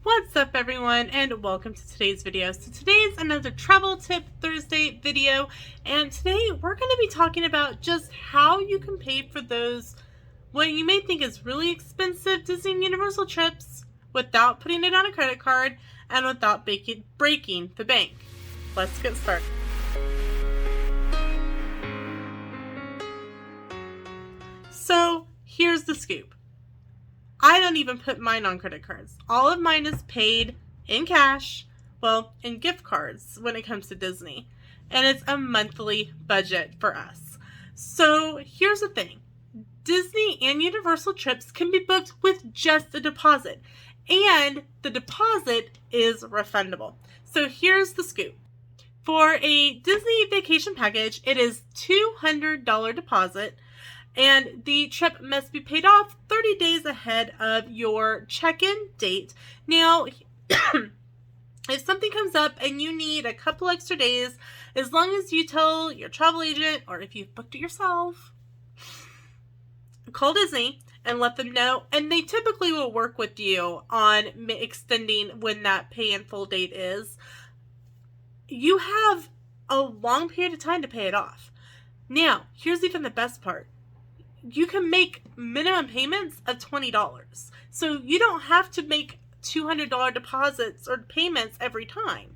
What's up everyone, and welcome to today's video. So today's another Travel Tip Thursday video, and today we're going to be talking about just how you can pay for those, what you may think is really expensive Disney and Universal trips without putting it on a credit card and without breaking the bank. Let's get started. So here's the scoop. I don't even put mine on credit cards. All of mine is paid in cash, well, in gift cards when it comes to Disney. And it's a monthly budget for us. So here's the thing. Disney and Universal trips can be booked with just a deposit. And the deposit is refundable. So here's the scoop. For a Disney vacation package, it is $200 deposit. And the trip must be paid off 30 days ahead of your check-in date. Now, if something comes up and you need a couple extra days, as long as you tell your travel agent, or if you've booked it yourself, call Disney and let them know. And they typically will work with you on extending when that pay in full date is. You have a long period of time to pay it off. Now, here's even the best part. You can make minimum payments of $20. So you don't have to make $200 deposits or payments every time.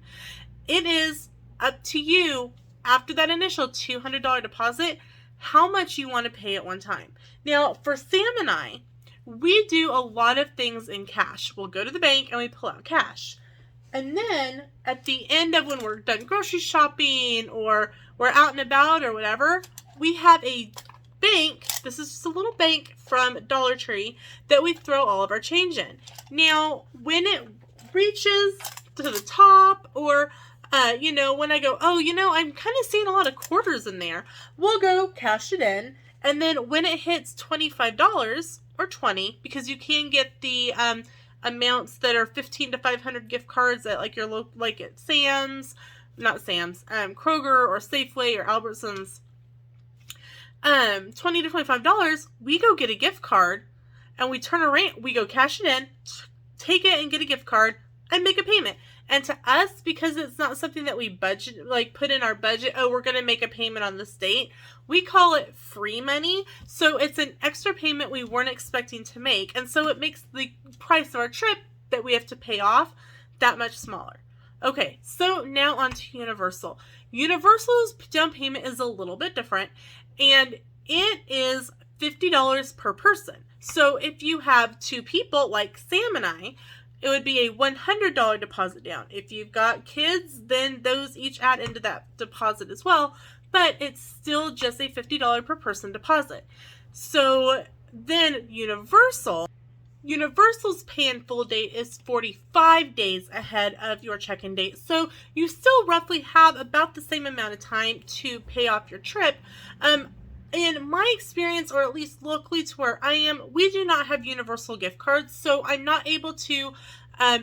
It is up to you after that initial $200 deposit, how much you want to pay at one time. Now, for Sam and I, we do a lot of things in cash. We'll go to the bank and we pull out cash. And then at the end of when we're done grocery shopping or we're out and about or whatever, we have a bank. This is just a little bank from Dollar Tree that we throw all of our change in. Now, when it reaches to the top, or when I go, I'm kind of seeing a lot of quarters in there, we'll go cash it in. And then when it hits $25 or $20, because you can get the amounts that are 15 to 500 gift cards at like your local, like at Kroger or Safeway or Albertsons. $20 to $25, we go get a gift card and we turn around, we go cash it in, take it and get a gift card and make a payment. And to us, because it's not something that we budget, like put in our budget, we're going to make a payment on this date, we call it free money. So it's an extra payment we weren't expecting to make. And so it makes the price of our trip that we have to pay off that much smaller. Okay, so now on to Universal. Universal's down payment is a little bit different, and it is $50 per person. So if you have two people, like Sam and I, it would be a $100 deposit down. If you've got kids, then those each add into that deposit as well, but it's still just a $50 per person deposit. So then Universal's pay in full date is 45 days ahead of your check-in date. So you still roughly have about the same amount of time to pay off your trip. In my experience, or at least locally to where I am, we do not have Universal gift cards. So I'm not able to go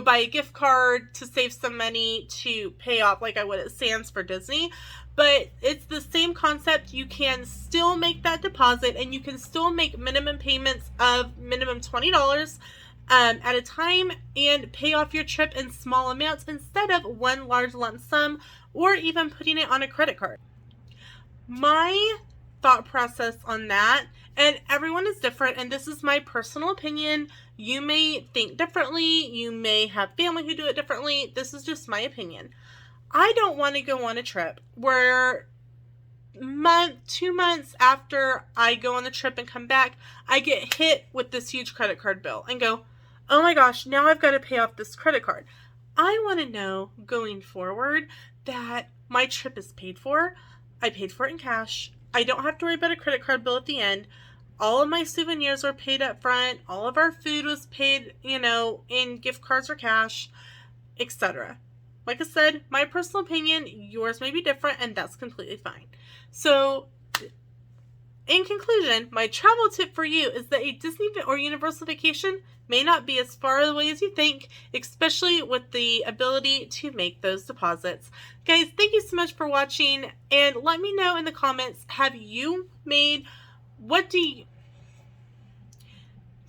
buy a gift card to save some money to pay off like I would at Sam's for Disney. But it's the same concept. You can still make that deposit and you can still make minimum payments of minimum $20 at a time and pay off your trip in small amounts instead of one large lump sum or even putting it on a credit card. My thought process on that, and everyone is different, and this is my personal opinion. You may think differently. You may have family who do it differently. This is just my opinion. I don't want to go on a trip where 2 months after I go on the trip and come back, I get hit with this huge credit card bill and go, oh my gosh, now I've got to pay off this credit card. I want to know going forward that my trip is paid for. I paid for it in cash. I don't have to worry about a credit card bill at the end. All of my souvenirs were paid up front. All of our food was paid, in gift cards or cash, etc. Like I said, my personal opinion, yours may be different, and that's completely fine. So, in conclusion, my travel tip for you is that a Disney or Universal vacation may not be as far away as you think, especially with the ability to make those deposits. Guys, thank you so much for watching, and let me know in the comments, have you made,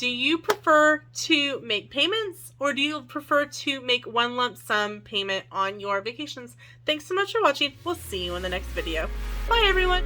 Do you prefer to make payments, or do you prefer to make one lump sum payment on your vacations? Thanks so much for watching. We'll see you in the next video. Bye, everyone.